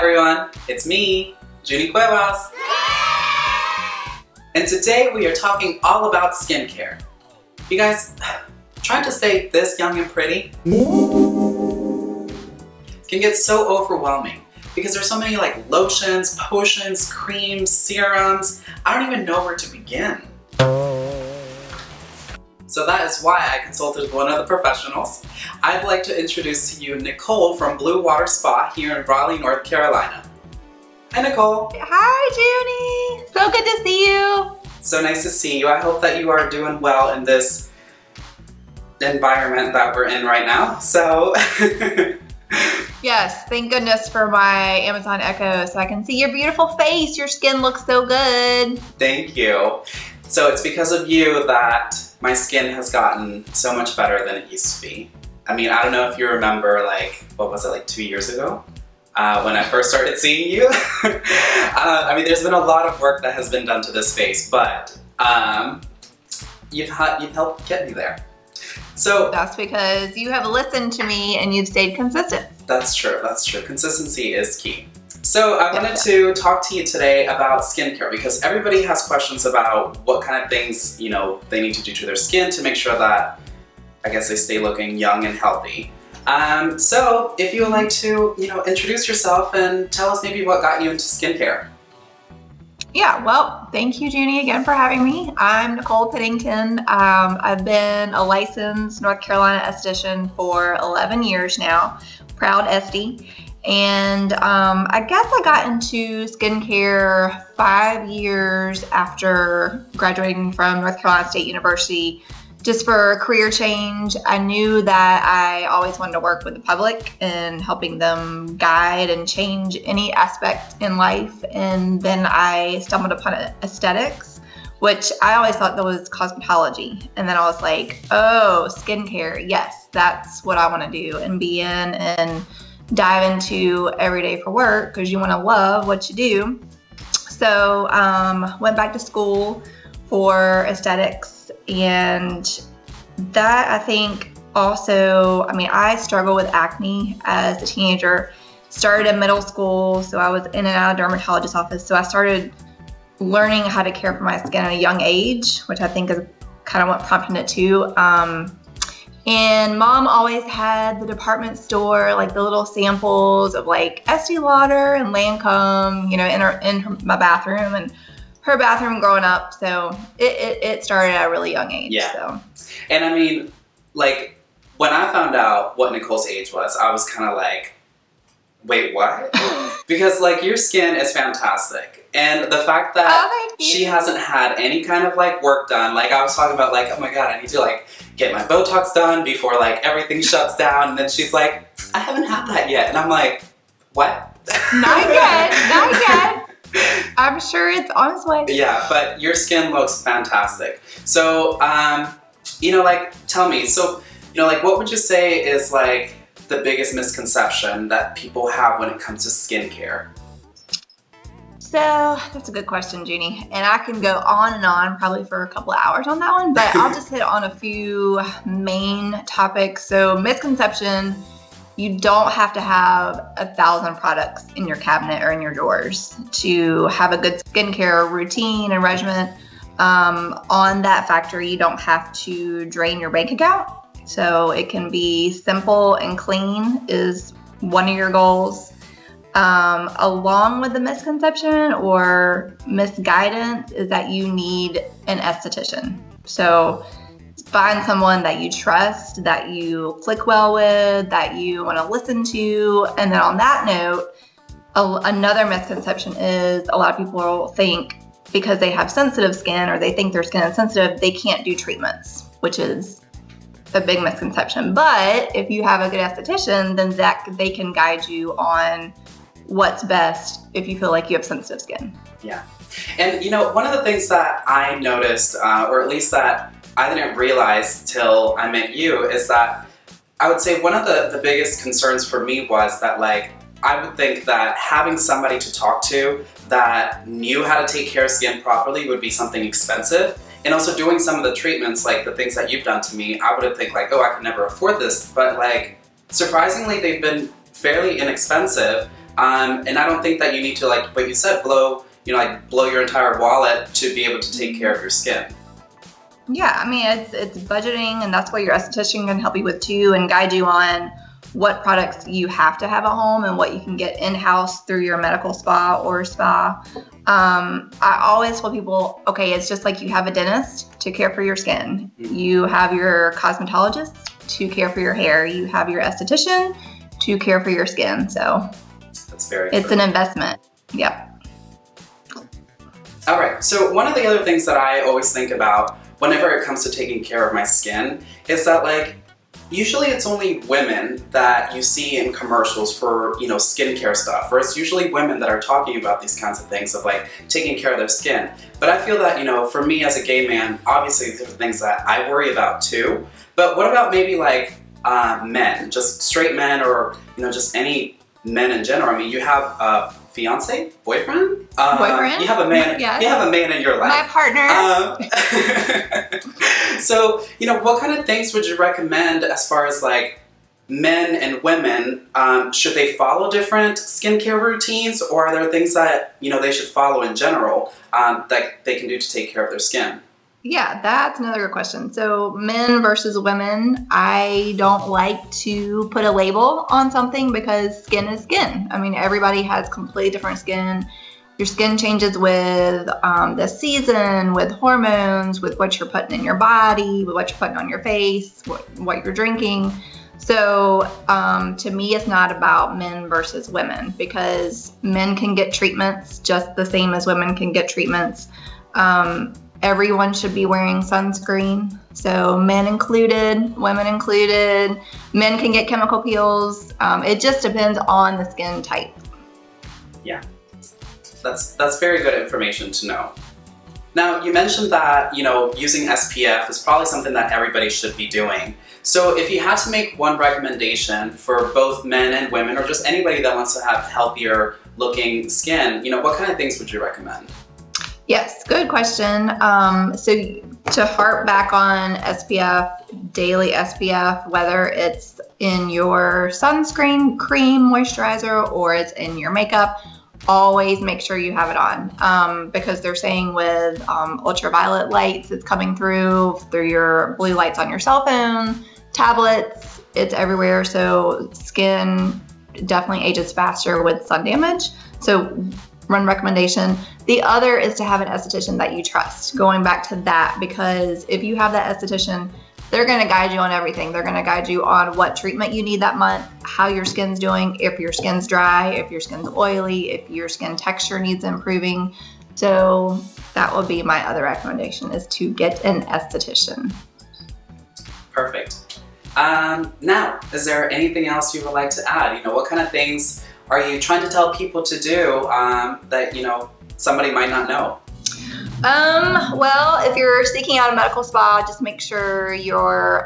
everyone, it's me, Juni. And today we are talking all about skincare. You guys, trying to stay this young and pretty can get so overwhelming because there's so many like lotions, potions, creams, serums. I don't even know where to begin. So that is why I consulted one of the professionals. I'd like to introduce to you Nicole from Blue Water Spa here in Raleigh, North Carolina. Hi, Nicole. Hi, Juni. So good to see you. So nice to see you. I hope that you are doing well in this environment that we're in right now. So yes, thank goodness for my Amazon Echo so I can see your beautiful face. Your skin looks so good. Thank you. So it's because of you that my skin has gotten so much better than it used to be. I mean, I don't know if you remember, like, what was it, like 2 years ago? When I first started seeing you. I mean, there's been a lot of work that has been done to this face, but you've helped get me there. So that's because you have listened to me and you've stayed consistent. That's true, that's true. Consistency is key. So I wanted to talk to you today about skincare because everybody has questions about what kind of things, you know, they need to do to their skin to make sure that, I guess, they stay looking young and healthy. So if you would like to, you know, introduce yourself and tell us maybe what got you into skincare. Yeah, well, thank you, Juni, again for having me. I'm Nicole Pennington. I've been a licensed North Carolina esthetician for 11 years now, proud Esty. And I guess I got into skincare 5 years after graduating from North Carolina State University, just for a career change. I knew that I always wanted to work with the public and helping them guide and change any aspect in life. And then I stumbled upon aesthetics, which I always thought that was cosmetology. And then I was like, oh, skincare, yes, that's what I want to do and be in and dive into every day for work because you want to love what you do. So went back to school for aesthetics. And that, I think, also, I mean, I struggled with acne as a teenager. Started in middle school, so I was in and out of dermatologist's office. So I started learning how to care for my skin at a young age, which I think is kind of what prompted it too. And Mom always had the department store, like the little samples of like Estee Lauder and Lancome, you know, in my bathroom and her bathroom growing up. So it started at a really young age. Yeah. So. And I mean, like, when I found out what Nicole's age was, I was kind of like, wait, what? Because, like, your skin is fantastic. And the fact that she hasn't had any kind of, like, work done, like, I was talking about, like, oh my God, I need to, like, get my Botox done before, like, everything shuts down. And then she's like, I haven't had that yet. And I'm like, what? Not yet, not yet. I'm sure it's on its way. Yeah, but your skin looks fantastic. So, you know, like, tell me, so, you know, like, what would you say is, like, the biggest misconception that people have when it comes to skincare? So, that's a good question, Juni. And I can go on and on probably for a couple of hours on that one, but I'll just hit on a few main topics. So, misconception: you don't have to have 1,000 products in your cabinet or in your drawers to have a good skincare routine and regimen. On that factor, you don't have to drain your bank account. So it can be simple and clean is one of your goals. Along with the misconception or misguidance is that you need an esthetician. So find someone that you trust, that you click well with, that you want to listen to. And then on that note, another misconception is a lot of people think because they have sensitive skin or they think their skin is sensitive, they can't do treatments, which is a big misconception. But if you have a good esthetician, then they can guide you on what's best if you feel like you have sensitive skin. Yeah. And you know, one of the things that I noticed, or at least that I didn't realize till I met you, is that I would say one of the biggest concerns for me was that, like, I would think that having somebody to talk to that knew how to take care of skin properly would be something expensive. And also doing some of the treatments, like the things that you've done to me, I would think like, oh, I could never afford this. But like, surprisingly, they've been fairly inexpensive. And I don't think that you need to, like what you said, blow your entire wallet to be able to take care of your skin. Yeah, I mean, it's budgeting, and that's what your esthetician can help you with too, and guide you on what products you have to have at home and what you can get in-house through your medical spa or spa. I always tell people, okay, it's just like you have a dentist to care for your skin. You have your cosmetologist to care for your hair. You have your esthetician to care for your skin. So that's very it's true. an investment. Yep. All right. So one of the other things that I always think about whenever it comes to taking care of my skin is that, like, usually it's only women that you see in commercials for, you know, skincare stuff, or it's usually women that are talking about these kinds of things of like taking care of their skin. But I feel that, you know, for me as a gay man, obviously these are things that I worry about too. But what about maybe like men, just straight men, or, you know, just any men in general? I mean, you have a fiance, boyfriend? Boyfriend? You have a man. Yes. You have a man in your life. My partner. So, you know, what kind of things would you recommend as far as like men and women? Should they follow different skincare routines, or are there things that, you know, they should follow in general that they can do to take care of their skin? Yeah, that's another good question. So men versus women, I don't like to put a label on something because skin is skin. I mean, everybody has completely different skin. Your skin changes with the season, with hormones, with what you're putting in your body, with what you're putting on your face, what you're drinking. So to me, it's not about men versus women, because men can get treatments just the same as women can get treatments. Everyone should be wearing sunscreen. So men included, women included. Men can get chemical peels. It just depends on the skin type. Yeah. That's very good information to know. Now, you mentioned that, you know, using SPF is probably something that everybody should be doing. So if you had to make one recommendation for both men and women, or just anybody that wants to have healthier looking skin, you know, what kind of things would you recommend? Yes, good question. So to harp back on SPF, daily SPF, whether it's in your sunscreen, cream, moisturizer, or it's in your makeup, always make sure you have it on, because they're saying with ultraviolet lights, it's coming through your blue lights on your cell phone, tablets, it's everywhere. So skin definitely ages faster with sun damage. So one recommendation. The other is to have an esthetician that you trust. Going back to that, because if you have that esthetician, they're going to guide you on everything. They're going to guide you on what treatment you need that month, how your skin's doing, if your skin's dry, if your skin's oily, if your skin texture needs improving. So that would be my other recommendation, is to get an esthetician. Perfect. Now, is there anything else you would like to add? You know, what kind of things are you trying to tell people to do that, you know, somebody might not know? Well, if you're seeking out a medical spa, just make sure you're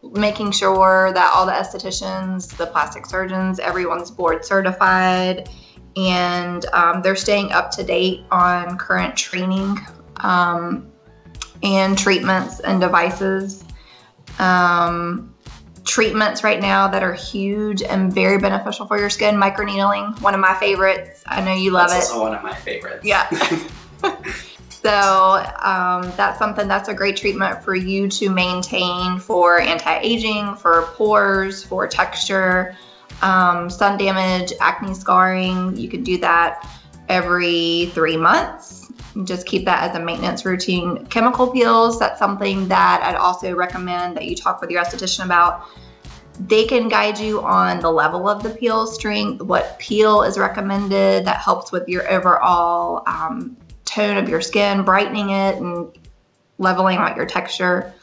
making sure that all the estheticians, the plastic surgeons, everyone's board certified, and they're staying up to date on current training and treatments and devices. Treatments right now that are huge and very beneficial for your skin. Microneedling, one of my favorites. I know you love it. That's also one of my favorites. Yeah. So that's a great treatment for you to maintain for anti-aging, for pores, for texture, sun damage, acne scarring. You can do that every 3 months. Just keep that as a maintenance routine. Chemical peels, that's something that I'd also recommend that you talk with your esthetician about. They can guide you on the level of the peel strength, what peel is recommended that helps with your overall tone of your skin, brightening it and leveling out your texture.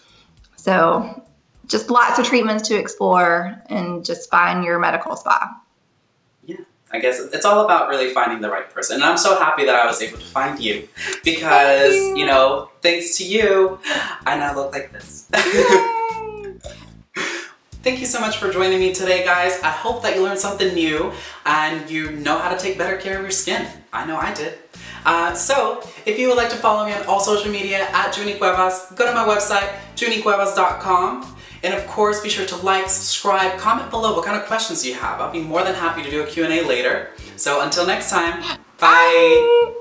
So just lots of treatments to explore, and just find your medical spa. Yeah, I guess it's all about really finding the right person. And I'm so happy that I was able to find you, because, you know, thanks to you, I now look like this. Thank you so much for joining me today, guys. I hope that you learned something new and you know how to take better care of your skin. I know I did. So, if you would like to follow me on all social media at Juni Cuevas, go to my website, junicuevas.com. And of course, be sure to like, subscribe, comment below what kind of questions you have. I'll be more than happy to do a Q&A later. So until next time, bye!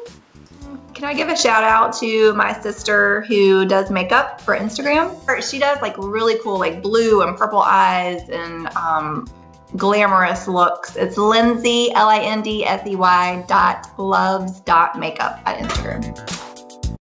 Can I give a shout out to my sister who does makeup for Instagram? She does like really cool like blue and purple eyes and glamorous looks. It's Lindsay, Lindsey.loves.makeup at Instagram.